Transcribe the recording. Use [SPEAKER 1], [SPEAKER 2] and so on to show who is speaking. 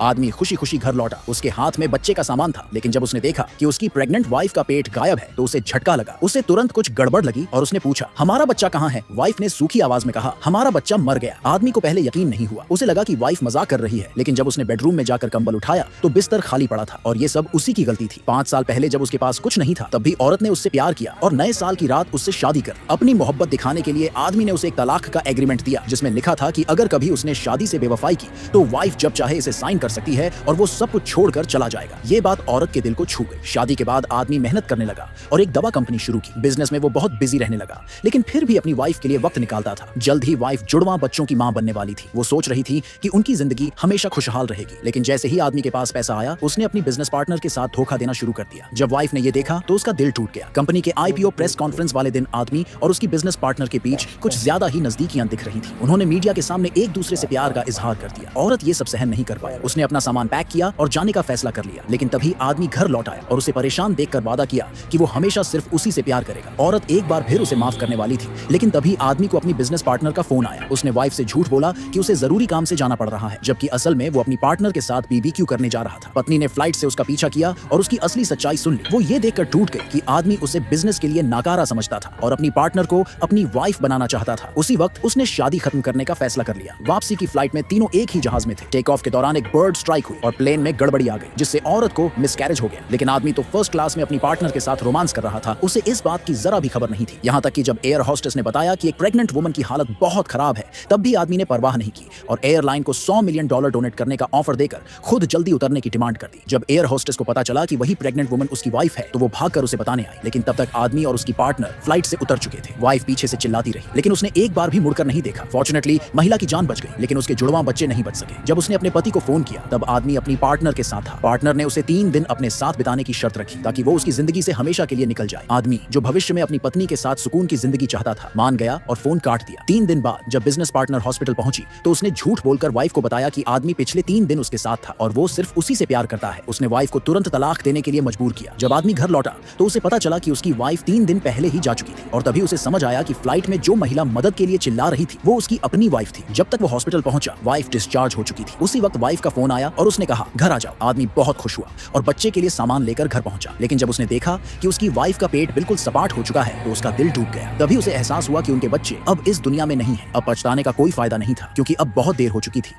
[SPEAKER 1] आदमी खुशी खुशी घर लौटा। उसके हाथ में बच्चे का सामान था, लेकिन जब उसने देखा कि उसकी प्रेग्नेंट वाइफ का पेट गायब है तो उसे झटका लगा। उसे तुरंत कुछ गड़बड़ लगी और उसने पूछा, हमारा बच्चा कहाँ है? वाइफ ने सूखी आवाज में कहा, हमारा बच्चा मर गया। आदमी को पहले यकीन नहीं हुआ। उसे लगा कि वाइफ मजाक कर रही है, लेकिन जब उसने बेडरूम में जाकर कंबल उठाया तो बिस्तर खाली पड़ा था और ये सब उसी की गलती थी। 5 साल पहले जब उसके पास कुछ नहीं था तब भी औरत ने उससे प्यार किया और नए साल की रात उससे शादी कर अपनी मोहब्बत दिखाने के लिए आदमी ने उसे एक तलाक का एग्रीमेंट दिया, जिसमें लिखा था कि अगर कभी उसने शादी से बेवफाई की तो वाइफ जब चाहे इसे साइन कर सकती है और वो सब कुछ छोड़कर चला जाएगा। ये बात औरत के दिल को छू गई। शादी के बाद आदमी मेहनत करने लगा और एक दवा कंपनी शुरू की। बिजनेस में वो बहुत बिजी रहने लगा, लेकिन फिर भी अपनी वाइफ के लिए वक्त निकालता था। जल्द ही वाइफ जुड़वां बच्चों की मां बनने वाली थी। वो सोच रही थी कि उनकी जिंदगी हमेशा खुशहाल रहेगी, लेकिन जैसे ही आदमी के पास पैसा आया उसने अपनी बिजनेस पार्टनर के साथ धोखा देना शुरू कर दिया। जब वाइफ ने ये देखा तो उसका दिल टूट गया। कंपनी के आईपीओ प्रेस कॉन्फ्रेंस वाले दिन आदमी और उसकी बिजनेस पार्टनर के बीच कुछ ज्यादा ही नजदीकियां दिख रही थी। उन्होंने मीडिया के सामने एक दूसरे से प्यार का इजहार कर दिया। औरत ये सब सहन नहीं कर पाया। उसने अपना सामान पैक किया और जाने का फैसला कर लिया, लेकिन तभी आदमी घर लौट आया और उसे परेशान देखकर वादा किया कि वो हमेशा सिर्फ उसी से प्यार करेगा। औरत एक बार फिर उसे माफ करने वाली थी, लेकिन तभी आदमी को अपनी बिजनेस पार्टनर का फोन आया। उसने वाइफ से झूठ बोला कि उसे जरूरी काम से जाना पड़ रहा है, जबकि असल में वो अपनी पार्टनर के साथ बीबीक्यू करने जा रहा था। पत्नी ने फ्लाइट से उसका पीछा किया और उसकी असली सच्चाई सुन ली। वो ये देखकर टूट गई कि आदमी उसे बिजनेस के लिए नाकारा समझता था और अपनी पार्टनर को अपनी वाइफ बनाना चाहता था। उसी वक्त उसने शादी खत्म करने का फैसला कर लिया। वापसी की फ्लाइट में तीनों एक ही जहाज में थे। टेक ऑफ के दौरान एक बर्ड स्ट्राइक हुई और प्लेन में गड़बड़ी आ गई, जिससे औरत को मिसकैरेज हो गया। लेकिन आदमी तो फर्स्ट क्लास में अपनी पार्टनर के साथ रोमांस कर रहा था। उसे इस बात की जरा भी खबर नहीं थी। यहाँ तक कि जब एयर होस्टेस ने बताया कि एक प्रेग्नेंट वुमन की हालत बहुत खराब है, तब भी आदमी ने परवाह नहीं की और एयरलाइन को $100 मिलियन डोनेट करने का ऑफर देकर खुद जल्दी उतरने की डिमांड कर दी। जब एयर होस्टेस को पता चला कि वही प्रेग्नेंट वुमन उसकी वाइफ है तो वो भागकर उसे बताने आई, लेकिन तब तक आदमी और उसकी पार्टनर फ्लाइट से उतर चुके थे। वाइफ पीछे से चिल्लाती रही, लेकिन उसने एक बार भी मुड़कर नहीं देखा। फॉर्चुनेटली महिला की जान बच गई, लेकिन उसके जुड़वां बच्चे नहीं बच सके। जब उसने अपने पति को फोन किया तब आदमी अपनी पार्टनर के साथ था। पार्टनर ने उसे 3 दिन अपने साथ बिताने की शर्त रखी ताकि वो उसकी जिंदगी से हमेशा के लिए निकल जाए। आदमी, जो भविष्य में अपनी पत्नी के साथ सुकून की जिंदगी चाहता था, मान गया और फोन काट दिया। 3 दिन बाद जब बिजनेस पार्टनर हॉस्पिटल पहुंची तो उसने झूठ बोलकर वाइफ को बताया कि आदमी पिछले 3 दिन उसके साथ था और वो सिर्फ उसी से प्यार करता है। उसने वाइफ को तुरंत तलाक देने के लिए मजबूर किया। जब आदमी घर लौटा तो उसे पता चला कि उसकी वाइफ 3 दिन पहले ही जा चुकी थी और तभी उसे समझ आया कि फ्लाइट में जो महिला मदद के लिए चिल्ला रही थी वो उसकी अपनी वाइफ थी। जब तक वो हॉस्पिटल पहुंचा वाइफ डिस्चार्ज हो चुकी थी। उसी वक्त वाइफ का फोन आया और उसने कहा, घर आ जाओ। आदमी बहुत खुश हुआ और बच्चे के लिए सामान लेकर घर पहुंचा, लेकिन जब उसने देखा कि उसकी वाइफ का पेट बिल्कुल सपाट हो चुका है तो उसका दिल टूट गया। तभी उसे एहसास हुआ कि उनके बच्चे अब इस दुनिया में नहीं है। अब पछताने का कोई फायदा नहीं था, क्योंकि अब बहुत देर हो चुकी थी।